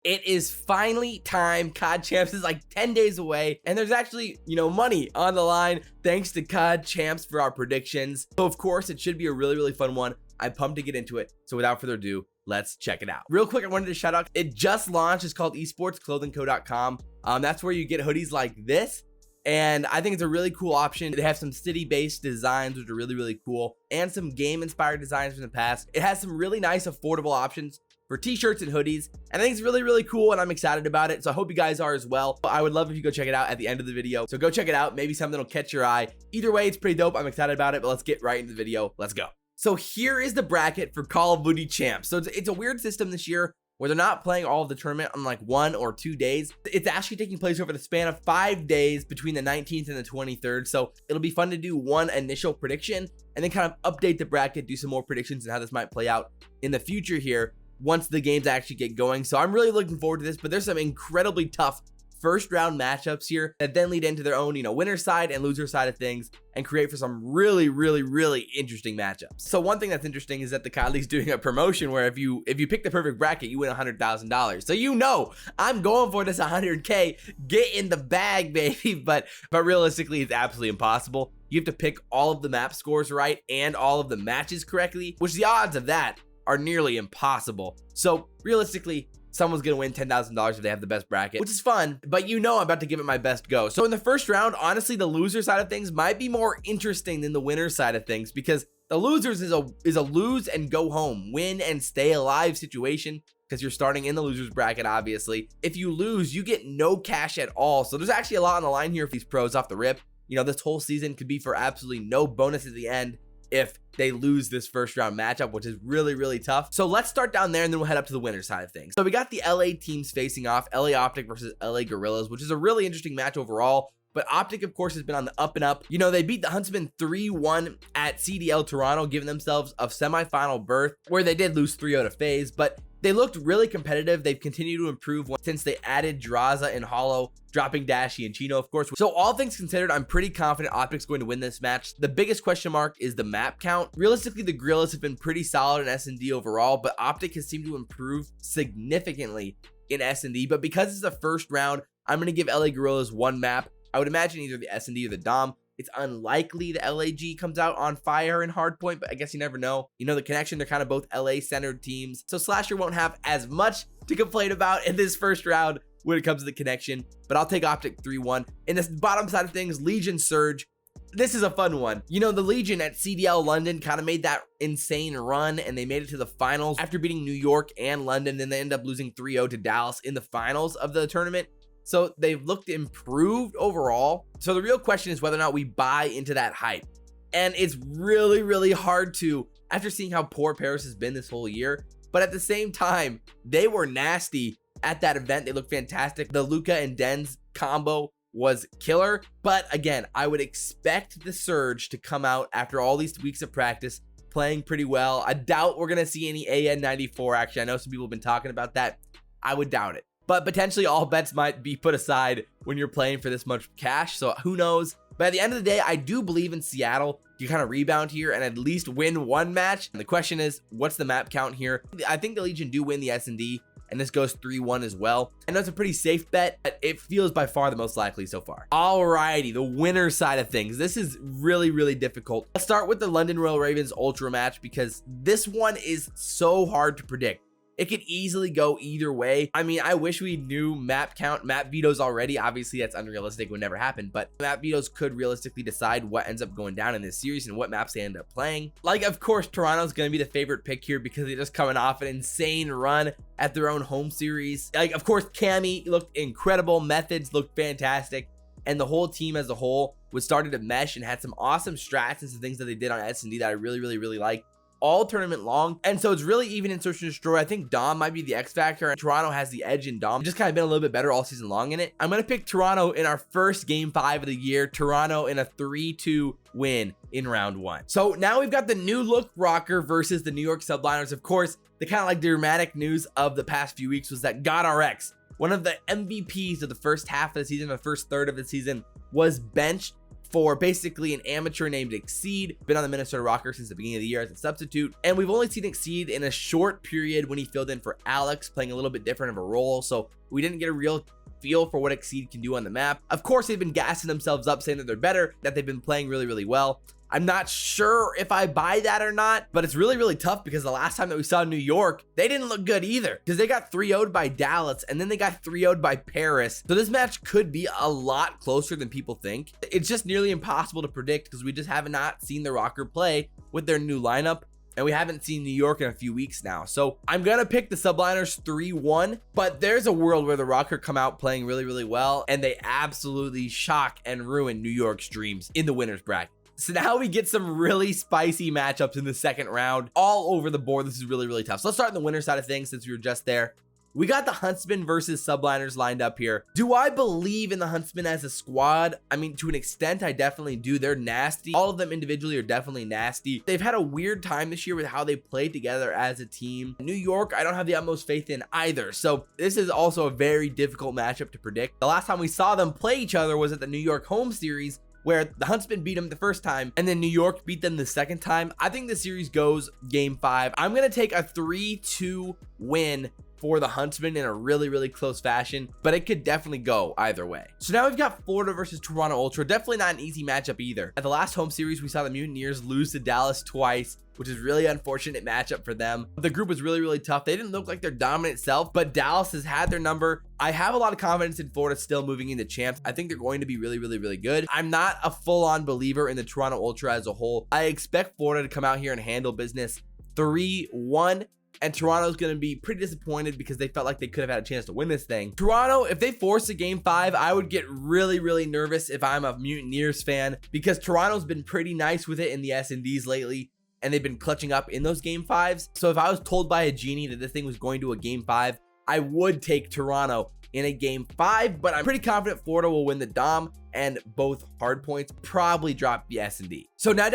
It is finally time. CoD Champs is like 10 days away, and there's actually, money on the line thanks to CoD Champs for our predictions. So of course, it should be a really fun one. I'm pumped to get into it. So without further ado, let's check it out. Real quick, I wanted to shout out, it just launched. It's called esportsclothingco.com. That's where you get hoodies like this. And I think it's a really cool option. They have some city-based designs, which are really cool, and some game-inspired designs from the past. It has some really nice, affordable options for t-shirts and hoodies, and I think it's really cool, and I'm excited about it. So I hope you guys are as well. I would love if you go check it out at the end of the video. So go check it out. Maybe something will catch your eye. Either way, it's pretty dope. I'm excited about it, but let's get right into the video. Let's go. So here is the bracket for Call of Duty Champs. So it's a weird system this year where they're not playing all of the tournament on like 1 or 2 days. It's actually taking place over the span of 5 days between the 19th and the 23rd. So it'll be fun to do one initial prediction and then kind of update the bracket, do some more predictions and how this might play out in the future here once the games actually get going. So I'm really looking forward to this, but there's some incredibly tough first round matchups here that then lead into their own, winner side and loser side of things and create for some really interesting matchups. So one thing that's interesting is that the CoD League's doing a promotion where if you pick the perfect bracket, you win $100,000. So I'm going for this 100K, get in the bag, baby. But realistically, it's absolutely impossible. You have to pick all of the map scores right and all of the matches correctly, which the odds of that are nearly impossible. So realistically, someone's gonna win $10,000 if they have the best bracket, which is fun, but I'm about to give it my best go. So in the first round, honestly, the loser side of things might be more interesting than the winner side of things, because the losers is a lose and go home, win and stay alive situation, because you're starting in the losers bracket. Obviously, if you lose, you get no cash at all. So there's actually a lot on the line here for these pros off the rip. This whole season could be for absolutely no bonus at the end if they lose this first round matchup, which is really tough. So let's start down there and then we'll head up to the winner side of things. So we got the LA teams facing off, LA OpTic versus LA Guerillas, which is a really interesting match overall. But OpTic, of course, has been on the up and up. They beat the Huntsmen 3-1 at CDL Toronto, giving themselves a semifinal berth, where they did lose 3-0 to FaZe, but they looked really competitive. They've continued to improve since they added Draza and Hollow, dropping Dashy and Chino, of course. So all things considered, I'm pretty confident OpTic's going to win this match. The biggest question mark is the map count. Realistically, the Guerillas have been pretty solid in S&D overall, but OpTic has seemed to improve significantly in S&D. But because it's the first round, I'm going to give LA Guerillas one map. I would imagine either the S&D or the Dom. It's unlikely the LAG comes out on fire in hardpoint, but I guess you never know. The connection, they're kind of both LA centered teams. So Slasher won't have as much to complain about in this first round when it comes to the connection, but I'll take OpTic 3-1. In this bottom side of things, Legion Surge. This is a fun one. The Legion at CDL London kind of made that insane run, and they made it to the finals after beating New York and London. Then they end up losing 3-0 to Dallas in the finals of the tournament. So they've looked improved overall. So the real question is whether or not we buy into that hype. And it's really hard to, after seeing how poor Paris has been this whole year. But at the same time, they were nasty at that event. They looked fantastic. The Luca and Denz combo was killer. But again, I would expect the Surge to come out after all these weeks of practice, playing pretty well. I doubt we're going to see any AN94 action. I know some people have been talking about that. I would doubt it. But potentially all bets might be put aside when you're playing for this much cash. So who knows? But at the end of the day, I do believe in Seattle. You kind of rebound here and at least win one match. And the question is, what's the map count here? I think the Legion do win the S&D, and this goes 3-1 as well. I know it's a pretty safe bet, but it feels by far the most likely so far. Alrighty, the winner side of things. This is really difficult. Let's start with the London Royal Ravens Ultra match, because this one is so hard to predict. It could easily go either way. I mean, I wish we knew map count, map vetoes already. Obviously, that's unrealistic, would never happen, but map vetoes could realistically decide what ends up going down in this series and what maps they end up playing. Like, of course, Toronto's going to be the favorite pick here because they're just coming off an insane run at their own home series. Like, of course, Cammy looked incredible. Methods looked fantastic. And the whole team as a whole was starting to mesh and had some awesome strats and some things that they did on S&D that I really liked all tournament long. And so it's really even in Search and Destroy. I think Dom might be the X factor, and Toronto has the edge in Dom. Just kind of been a little bit better all season long in it. I'm going to pick Toronto in our first game 5 of the year. Toronto in a 3-2 win in round 1. So now we've got the new look Rokkr versus the New York Subliners. Of course, the kind of like dramatic news of the past few weeks was that GodRx, one of the MVPs of the first half of the season, the first third of the season, was benched for basically an amateur named Exceed. Been on the Minnesota Rokkr since the beginning of the year as a substitute, and we've only seen Exceed in a short period when he filled in for Alex, playing a little bit different of a role, so we didn't get a real feel for what Exceed can do on the map. Of course, they've been gassing themselves up saying that they're better, that they've been playing really well. I'm not sure if I buy that or not, but it's really tough because the last time that we saw New York, they didn't look good either, because they got 3-0'd by Dallas and then they got 3-0'd by Paris. So this match could be a lot closer than people think. It's just nearly impossible to predict because we just have not seen the Rokkr play with their new lineup, and we haven't seen New York in a few weeks now. So I'm gonna pick the Subliners 3-1, but there's a world where the Rokkr come out playing really well and they absolutely shock and ruin New York's dreams in the winners bracket. So now we get some really spicy matchups in the second round all over the board. This is really tough. So let's start on the winner side of things since we were just there. We got the Huntsmen versus Subliners lined up here. Do I believe in the Huntsmen as a squad? I mean, to an extent, I definitely do. They're nasty. All of them individually are definitely nasty. They've had a weird time this year with how they played together as a team. New York, I don't have the utmost faith in either. So this is also a very difficult matchup to predict. The last time we saw them play each other was at the New York home series, where the Huntsmen beat them the first time and then New York beat them the second time. I think the series goes game 5. I'm gonna take a 3-2 win for the Huntsmen in a really close fashion, but it could definitely go either way. So now we've got Florida versus Toronto Ultra. Definitely not an easy matchup either. At the last home series, we saw the Mutineers lose to Dallas twice, which is really unfortunate matchup for them. The group was really tough. They didn't look like their dominant self, but Dallas has had their number. I have a lot of confidence in Florida still moving into champs. I think they're going to be really good. I'm not a full-on believer in the Toronto Ultra as a whole. I expect Florida to come out here and handle business 3-1. And Toronto's going to be pretty disappointed because they felt like they could have had a chance to win this thing. Toronto, if they force a game 5, I would get really nervous if I'm a Mutineers fan, because Toronto's been pretty nice with it in the S&Ds lately, and they've been clutching up in those game 5s. So if I was told by a genie that this thing was going to a game 5, I would take Toronto in a game 5, but I'm pretty confident Florida will win the Dom, and both hard points probably drop the S&D. So now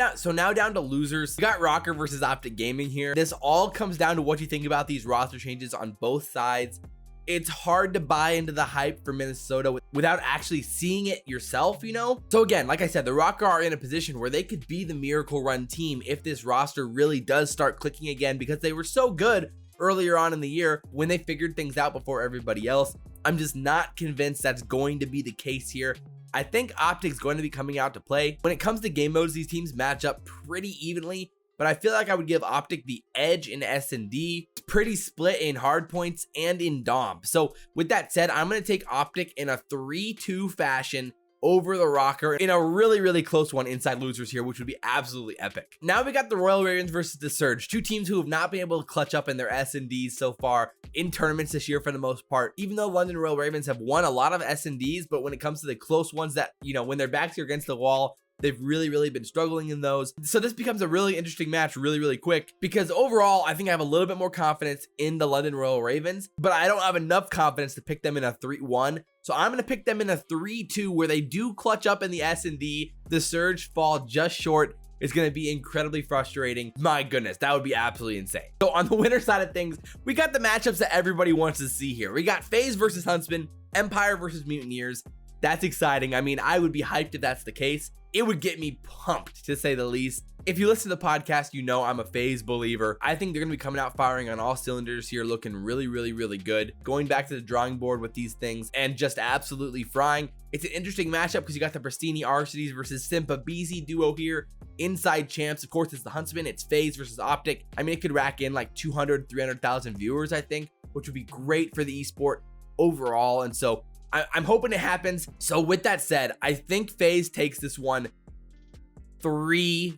down to losers. We got Rokkr versus OpTic Gaming here. This all comes down to what you think about these roster changes on both sides. It's hard to buy into the hype for Minnesota without actually seeing it yourself, you know? So again, like I said, the Rokkr are in a position where they could be the miracle run team if this roster really does start clicking again, because they were so good earlier on in the year when they figured things out before everybody else. I'm just not convinced that's going to be the case here. I think OpTic's going to be coming out to play. When it comes to game modes, these teams match up pretty evenly, but I feel like I would give OpTic the edge in S&D. It's pretty split in hard points and in Dom. So with that said, I'm going to take OpTic in a 3-2 fashion over the Rokkr in a really close one inside losers here, which would be absolutely epic. Now we got the Royal Ravens versus the Surge, two teams who have not been able to clutch up in their S&Ds so far in tournaments this year for the most part. Even though London Royal Ravens have won a lot of S&Ds, but when it comes to the close ones that, you know, when their backs are against the wall, they've really been struggling in those. So this becomes a really interesting match really quick, because overall I think I have a little bit more confidence in the London Royal Ravens, but I don't have enough confidence to pick them in a 3-1. So I'm going to pick them in a 3-2 where they do clutch up in the S&D. The Surge fall just short. It's going to be incredibly frustrating. My goodness, that would be absolutely insane. So on the winner side of things, we got the matchups that everybody wants to see here. We got FaZe versus Huntsmen, Empire versus Mutineers. That's exciting. I mean, I would be hyped if that's the case. It would get me pumped, to say the least. If you listen to the podcast, you know I'm a FaZe believer. I think they're going to be coming out firing on all cylinders here, looking really good. Going back to the drawing board with these things and just absolutely frying. It's an interesting matchup because you got the Pristini Arcties versus Simp Abezy duo here. Inside champs, of course, it's the Huntsmen. It's FaZe versus OpTic. I mean, it could rack in like 200-300,000 viewers, I think, which would be great for the esport overall. And so I'm hoping it happens. So with that said, I think FaZe takes this one 3-1.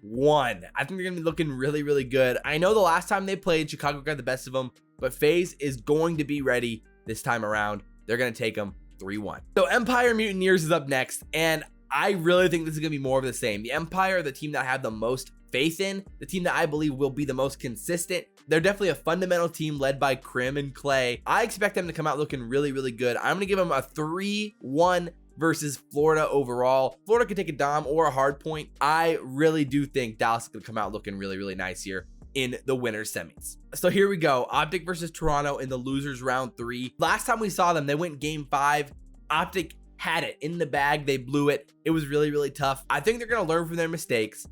I think they're gonna be looking really good. I know the last time they played, Chicago got the best of them, but FaZe is going to be ready this time around. They're gonna take them 3-1. So Empire Mutineers is up next, and I really think this is gonna be more of the same. The Empire are the team that I have the most faith in, the team that I believe will be the most consistent. They're definitely a fundamental team led by Crim and Clay. I expect them to come out looking really good. I'm gonna give them a 3-1 versus Florida overall. Florida could take a Dom or a hard point. I really do think Dallas is gonna come out looking really nice here in the winners semis. So here we go. OpTic versus Toronto in the losers round 3. Last time we saw them, they went game 5. OpTic had it in the bag. They blew it. It was really, really tough. I think they're going to learn from their mistakes,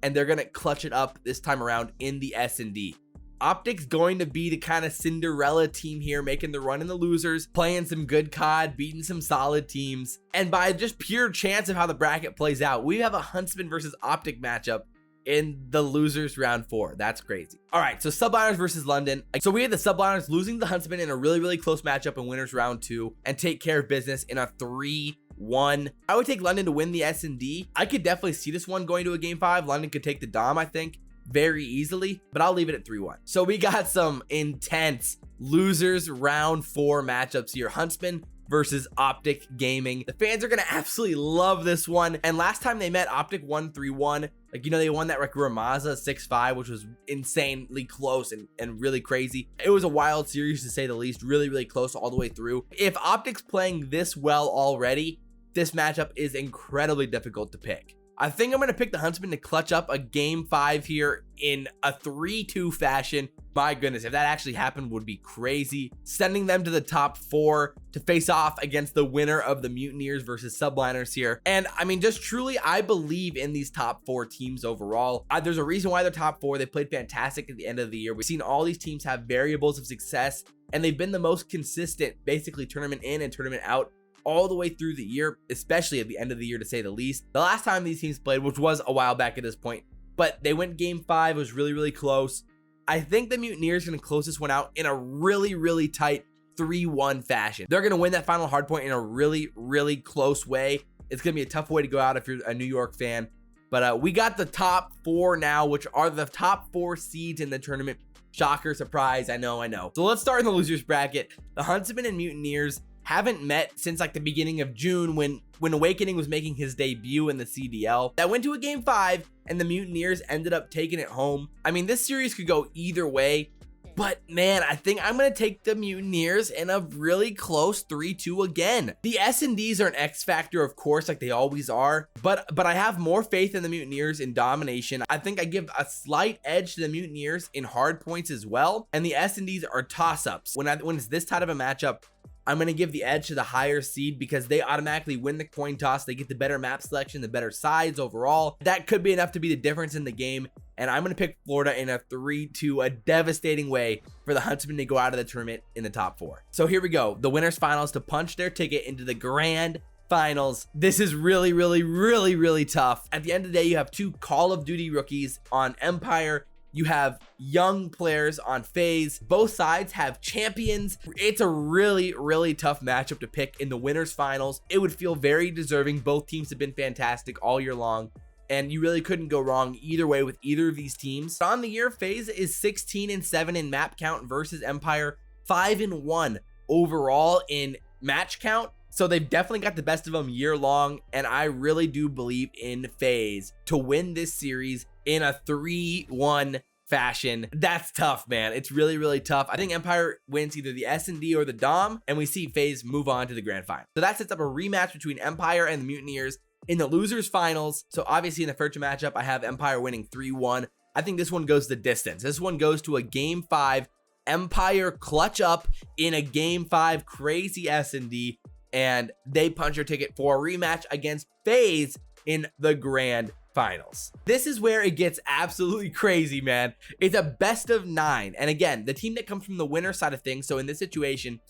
and they're going to clutch it up this time around in the S&D. OpTic's going to be the kind of Cinderella team here, making the run in the losers, playing some good COD, beating some solid teams. And by just pure chance of how the bracket plays out, we have a Huntsmen versus OpTic matchup in the losers round 4. That's crazy. All right, so Subliners versus London. So we had the Subliners losing the Huntsmen in a really, really close matchup in winners round 2 and take care of business in a 3-1. I would take London to win the S&D. I could definitely see this one going to a game 5. London could take the Dom, I think, very easily, but I'll leave it at 3-1. So we got some intense losers round 4 matchups here. Huntsmen versus OpTic Gaming. The fans are gonna absolutely love this one. And last time they met, OpTic won 3-1. Like, you know, they won that Ramaza 6-5, which was insanely close and really crazy. It was a wild series, to say the least. Really, really close all the way through. If OpTic's playing this well already, this matchup is incredibly difficult to pick. I think I'm going to pick the Huntsmen to clutch up a game 5 here in a 3-2 fashion. My goodness, if that actually happened, would be crazy. Sending them to the top 4 to face off against the winner of the Mutineers versus Subliners here. And I mean, just truly, I believe in these top 4 teams overall. There's a reason why they're top 4. They played fantastic at the end of the year. We've seen all these teams have variables of success, and they've been the most consistent, basically tournament in and tournament out, all the way through the year, especially at the end of the year, to say the least. The last time these teams played, which was a while back at this point, but they went game 5. It was really, really close. I think the Mutineers are going to close this one out in a really, really tight 3-1 fashion. They're going to win that final hardpoint in a really, really close way. It's going to be a tough way to go out if you're a New York fan. But we got the top 4 now, which are the top 4 seeds in the tournament. Shocker, surprise, I know. So let's start in the losers bracket. The Huntsmen and Mutineers haven't met since like the beginning of June when Awakening was making his debut in the CDL. That went to a game 5 and the Mutineers ended up taking it home. I mean, this series could go either way, but man, I think I'm going to take the Mutineers in a really close 3-2 again. The S&Ds are an X factor, of course, like they always are, but I have more faith in the Mutineers in domination. I think I give a slight edge to the Mutineers in hard points as well, and the S&Ds are toss-ups. When it's this type of a matchup, I'm going to give the edge to the higher seed because they automatically win the coin toss. They get the better map selection, the better sides overall. That could be enough to be the difference in the game. And I'm going to pick Florida in a 3-2, a devastating way for the Huntsmen to go out of the tournament in the top 4. So here we go. The winners finals to punch their ticket into the grand finals. This is really, really, really, really tough. At the end of the day, you have 2 Call of Duty rookies on Empire. You have young players on FaZe. Both sides have champions. It's a really, really tough matchup to pick in the winners finals. It would feel very deserving. Both teams have been fantastic all year long, and you really couldn't go wrong either way with either of these teams. On the year, FaZe is 16-7 in map count versus Empire, 5-1 overall in match count. So they've definitely got the best of them year long, and I really do believe in FaZe to win this series in a 3-1 fashion. That's tough, man. It's really, really tough. I think Empire wins either the S&D or the Dom, and we see FaZe move on to the grand final. So that sets up a rematch between Empire and the Mutineers in the losers finals. So obviously in the first matchup, I have Empire winning 3-1. I think this one goes the distance. This one goes to a game 5. Empire clutch up in a game 5 crazy S&D, and they punch their ticket for a rematch against FaZe in the grand finals. This is where it gets absolutely crazy, man. It's a best of 9. And again, the team that comes from the winner side of things, so in this situation,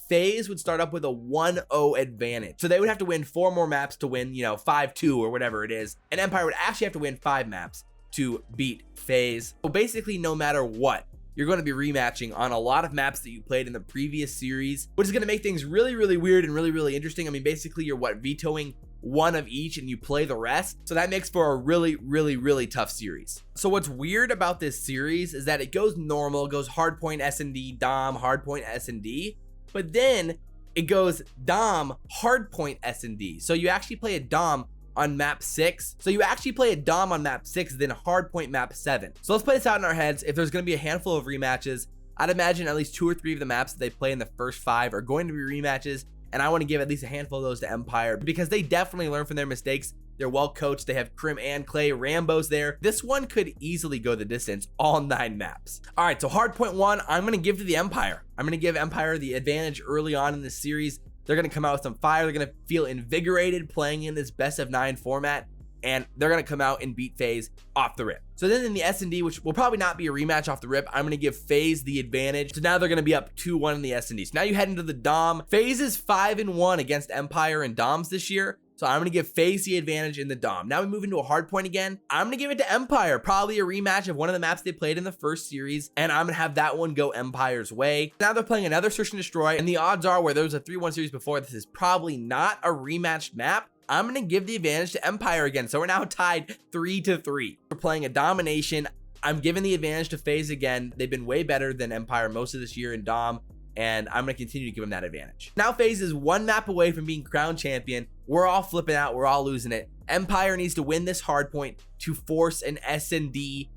FaZe would start up with a 1-0 advantage. So they would have to win 4 more maps to win, 5-2 or whatever it is. And Empire would actually have to win 5 maps to beat FaZe. So basically, no matter what, you're going to be rematching on a lot of maps that you played in the previous series, which is going to make things really, really weird and really, really interesting. I mean, basically, you're vetoing one of each and you play the rest. So that makes for a really, really, really tough series. So what's weird about this series is that it goes normal, it goes hardpoint S&D, Dom, hardpoint S&D, but then it goes Dom, hardpoint S&D. So you actually play a Dom on map 6. So you actually play a Dom on map 6, then hardpoint map 7. So let's play this out in our heads. If there's going to be a handful of rematches, I'd imagine at least 2 or 3 of the maps that they play in the first 5 are going to be rematches. And I want to give at least a handful of those to Empire because they definitely learn from their mistakes. They're well coached. They have Crim and Clay. Rambo's there. This one could easily go the distance, all 9 maps. All right, so hardpoint 1, I'm going to give to the Empire. I'm going to give Empire the advantage early on in this series. They're going to come out with some fire. They're going to feel invigorated playing in this best of 9 format, and they're going to come out and beat FaZe off the rip. So then in the S&D, which will probably not be a rematch off the rip, I'm going to give FaZe the advantage. So now they're going to be up 2-1 in the S&D. So now you head into the Dom. FaZe is 5-1 against Empire and Doms this year. So I'm going to give FaZe the advantage in the Dom. Now we move into a hard point again. I'm going to give it to Empire. Probably a rematch of one of the maps they played in the first series. And I'm going to have that one go Empire's way. Now they're playing another Search and Destroy. And the odds are, where there was a 3-1 series before, this is probably not a rematched map. I'm going to give the advantage to Empire again. So we're now tied 3-3. We're playing a domination. I'm giving the advantage to FaZe again. They've been way better than Empire most of this year in Dom, and I'm going to continue to give them that advantage. Now FaZe is 1 map away from being crowned champion. We're all flipping out. We're all losing it. Empire needs to win this hardpoint to force an S&D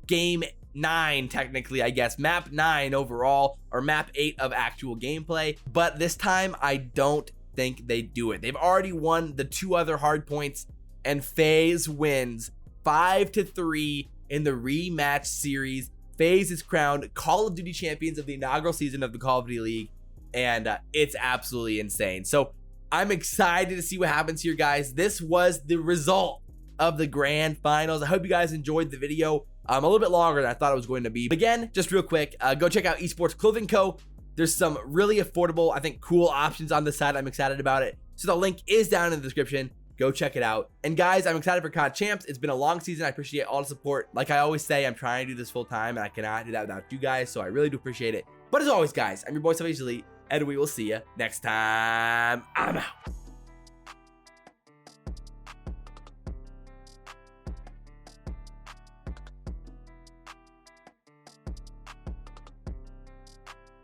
game 9, technically, I guess. Map 9 overall, or map 8 of actual gameplay. But this time, I don't think they do it. They've already won the 2 other hardpoints, and FaZe wins 5-3 in the rematch series. FaZe is crowned Call of Duty champions of the inaugural season of the Call of Duty League, and it's absolutely insane. So I'm excited to see what happens here, guys. This was the result of the grand finals. I hope you guys enjoyed the video. A little bit longer than I thought it was going to be. But again, just real quick, go check out Esports Clothing Co. There's some really affordable, I think, cool options on the site. I'm excited about it. So the link is down in the description. Go check it out. And guys, I'm excited for COD Champs. It's been a long season. I appreciate all the support. Like I always say, I'm trying to do this full time, and I cannot do that without you guys. So I really do appreciate it. But as always, guys, I'm your boy, FaZe Elite, and we will see you next time. I'm out.